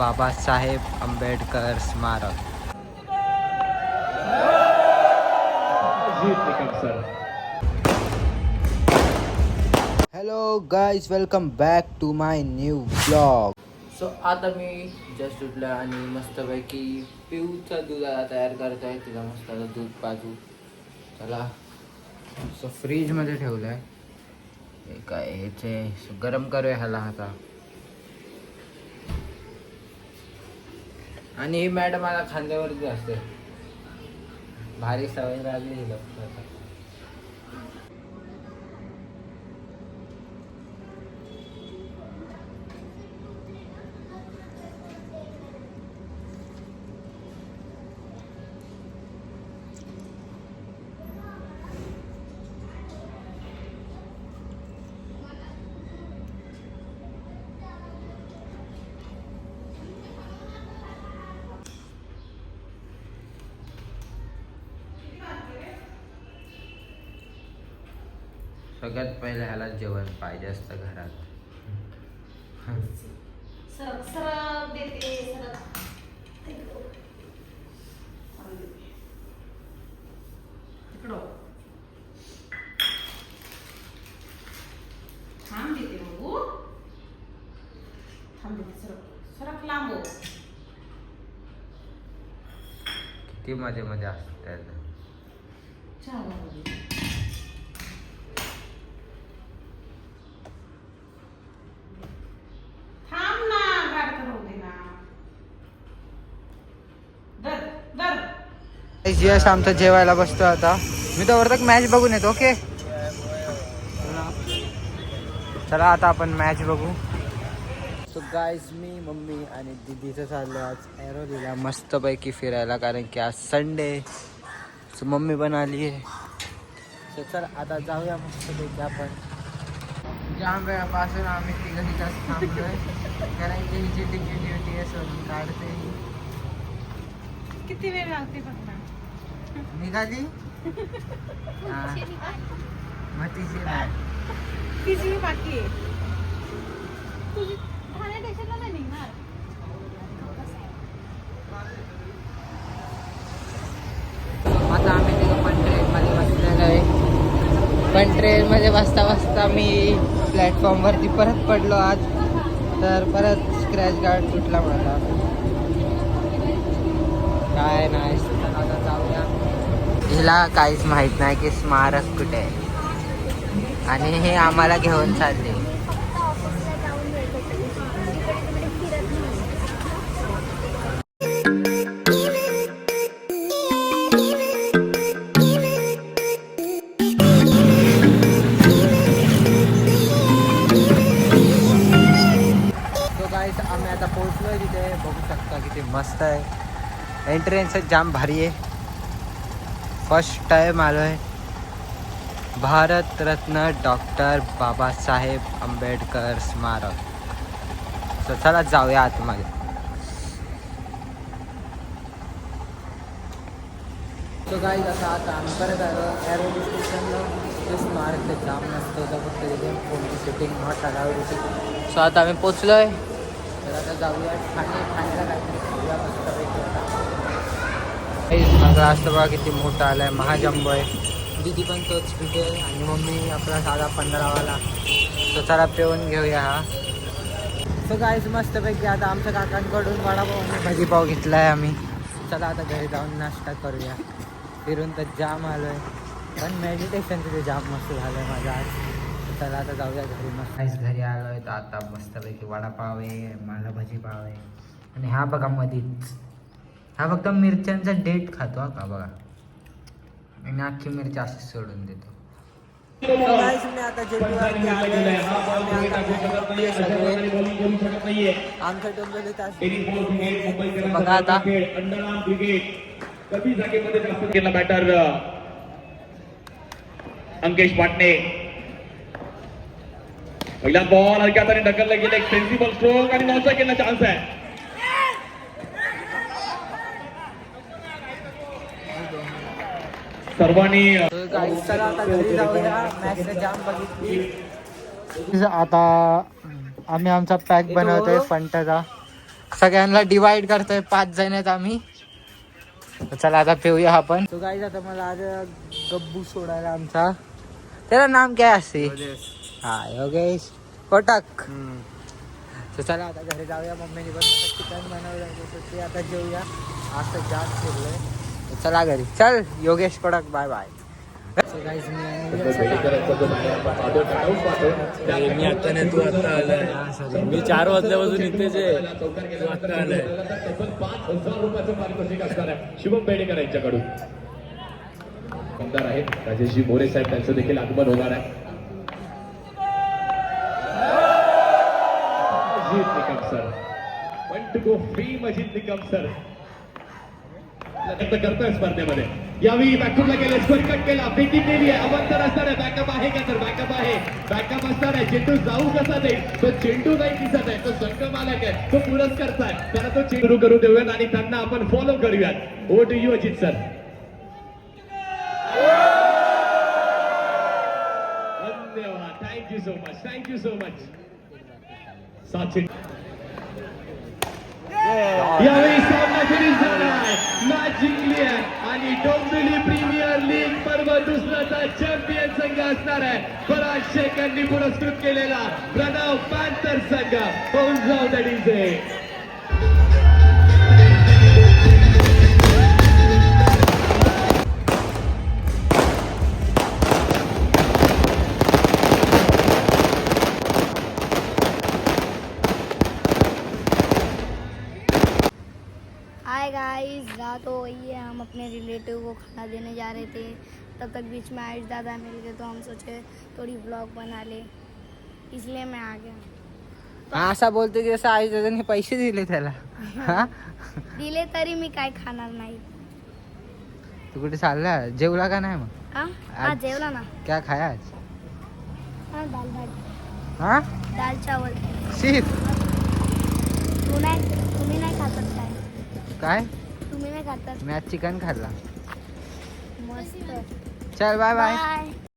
बाबासाहेब आंबेडकर स्मारक. Hello guys, welcome back to my new blog. So आता मी जस्ट उठलो आणि मस्तपैकी पिऊचा दुधाला तयार करत आहे. तिला मस्त आता दूध पाजू. चला, सो फ्रीजमध्ये ठेवलं आहे. हे काय ह्याचे गरम करूया ह्याला आता. आणि ही मॅडम मला खांद्यावरती असते. भारी सवय लागली हिला आता. सगळ्यात पहिले ह्याला जेवण पाहिजे असतं घरात. किती मजे मजे असतात त्याचं. यश आमचं जेवायला बसतो आता. मी तर वरतक मॅच बघून येतो. ओके, चला आता आपण मॅच बघू. सो गाईज, मी मम्मी आणि दीदीचं चाललो आज ऐरोलीला मस्तपैकी फिरायला, कारण की आज संडे. सो मम्मी पण आली आहे. सो चल आता जाऊया मस्तपैकी आपण. जाम वेळापासून आम्ही तिघं तिथंच थांबलोय, कारण की हिची तिकीट होती आहे सोडून काढते. किती वेळ लागते फक्त निघाली मग तिची नाही, तिची बाकी आहे. तुझी ठाणे स्टेशनला नाही निघणार. आता आम्ही तिथं पण ट्रेनमध्ये बसलेलो आहे. पण ट्रेनमध्ये बसता बसता मी प्लॅटफॉर्मवरती परत पडलो आज. तर परत स्क्रॅच गार्ड तुटला माझा. काय नाही, आता जाऊया. हिला काहीच माहित नाही की स्मारक कुठे आहे, आणि हे आम्हाला घेऊन चालले. तो गाईस, आम्ही आता पोहोचलोय तिथे. बघू शकता किती मस्त आहे. एंट्रन्स जाम भारी आहे. फर्स्ट टाइम आलो आहे. भारत रत्न डॉक्टर बाबासाहेब आंबेडकर स्मारक. सो चला जाऊया आतमध्ये. सो गाईज, आता आम्ही परत आलो ऐरोली स्टेशनला. ते स्मारक जाम मस्त होतं, फक्त तिथे फोनची शूटिंग नॉट अलाउड होती. सो आता आम्ही पोचलो आहे. तर आता जाऊया ठाण्याला काहीतरी खाऊया मस्तपैकी. माझा असतं बघा किती मोठा आला आहे, महाजंबो आहे. दीदी पण तोच पिते आणि मम्मी आपला साधा 15वाला. तो चला पिऊन घेऊया हा. सो गाईज, मस्तपैकी आता आमच्या काकांकडून वडापाव आणि भाजीपाव घेतला आहे आम्ही. चला आता घरी जाऊन नाश्ता करूया. फिरून तर जाम आलो आहे, पण मेडिटेशन तिथे जाम मस्त झालं आहे माझं आज. चला आता जाऊया घरी. मस्त घरी आलो आहे. तर आता मस्तपैकी वडापाव आहे, मला भाजीपाव आहे. आणि हा बघा मधीच, हा फक्त मिरच्यांचा डेट खातो हा का बघा, आणि अख्खी मिरची अशी सोडून देतो. आमच्या बघा आता बॅटर अंकेश पाटणे. पहिला बॉल हलक्या हाताने ढकलला गेला. एक सेन्सिबल स्ट्रोक आणि नॉचा केला चान्स आहे. सर्वांनी आता आम्ही आमचा पॅक बनवतोय फंटाचा. सगळ्यांना डिवाइड करतोय, 5 जण आहेत आम्ही. तर चला आता पिऊया आपण. तो गाईज आता मला आज गब्बू सोडायला आमचा, त्याला नाम काय असते? हा योगेश कोटक. तर चला आता घरी जाऊया. मम्मीने पण चिकन बनवलं तर ते आता जेऊया. असं जास्त फिरलोय. चला घरी. चल योगेश कोटक, बाय बाय. मी आता नाही, तू आता आलाय. मी 4 वाजल्यापासून इथेच आहे, तू आता आलाय. 5,000 रुपयाचं पारितोषिक असणार आहे शुभम बेडेकर यांच्याकडून. आमदार आहेत राजेशजी मोरे साहेब, त्यांचं देखील आगमन होणार आहे. Majeed Nikam sir, 1 to go free Majeed Nikam sir करतोय स्पर्धेमध्ये. यावेळी बॅकफुटला गेले, स्कोर कट केला, फेकिंग केली आहे, अवंतर असणार आहे. बॅकअप आहे का तर बॅकअप आहे, बॅकअप असणार आहे. चेंडू जाऊ कसा देईल, तो चेंडू नाही दिसत आहे, तो संघ मालक आहे, तो पुरस्कारचा आहे, त्याला तो चेंडू करू देऊयात आणि त्यांना आपण फॉलो करूयात. Over to you Ajit sir. धन्यवाद, thank you so much, thank you so much. Sachin यावेळी सामना फिनिश झाला आहे, मॅच जिंकली आहे आणि डोंबिवली प्रीमियर लीग पर्व दुसराचा चॅम्पियन संघ असणार आहे. पराग शेखांनी पुरस्कृत केलेला प्रणव पॅन्थर संघ. होऊन जाऊ द डीजे. हाय गाइस, रात हो गई है. हम अपने रिलेटिव को खाना देने जा रहे थे. तब तक बीच में आयुष दादा मिल गए तो हम सोचे थोड़ी व्लॉग बना ले, इसलिए मैं आ गया. असा बोलतो की जसं आई दादांनी पैसे दिले त्याला. हा दिले तरी मी काय खाणार नाही. तू कुठे चालला? जेवला का नाही मग? हा आज- जेवला ना. क्या खाया आज? हा दाल भात, हा दाल चावल. शीत तुम्ही नाही खातात काय? काय? तुम्ही नाही खातात? मी आज चिकन खाल्ला. मस्त. चल बाय बाय. बाय.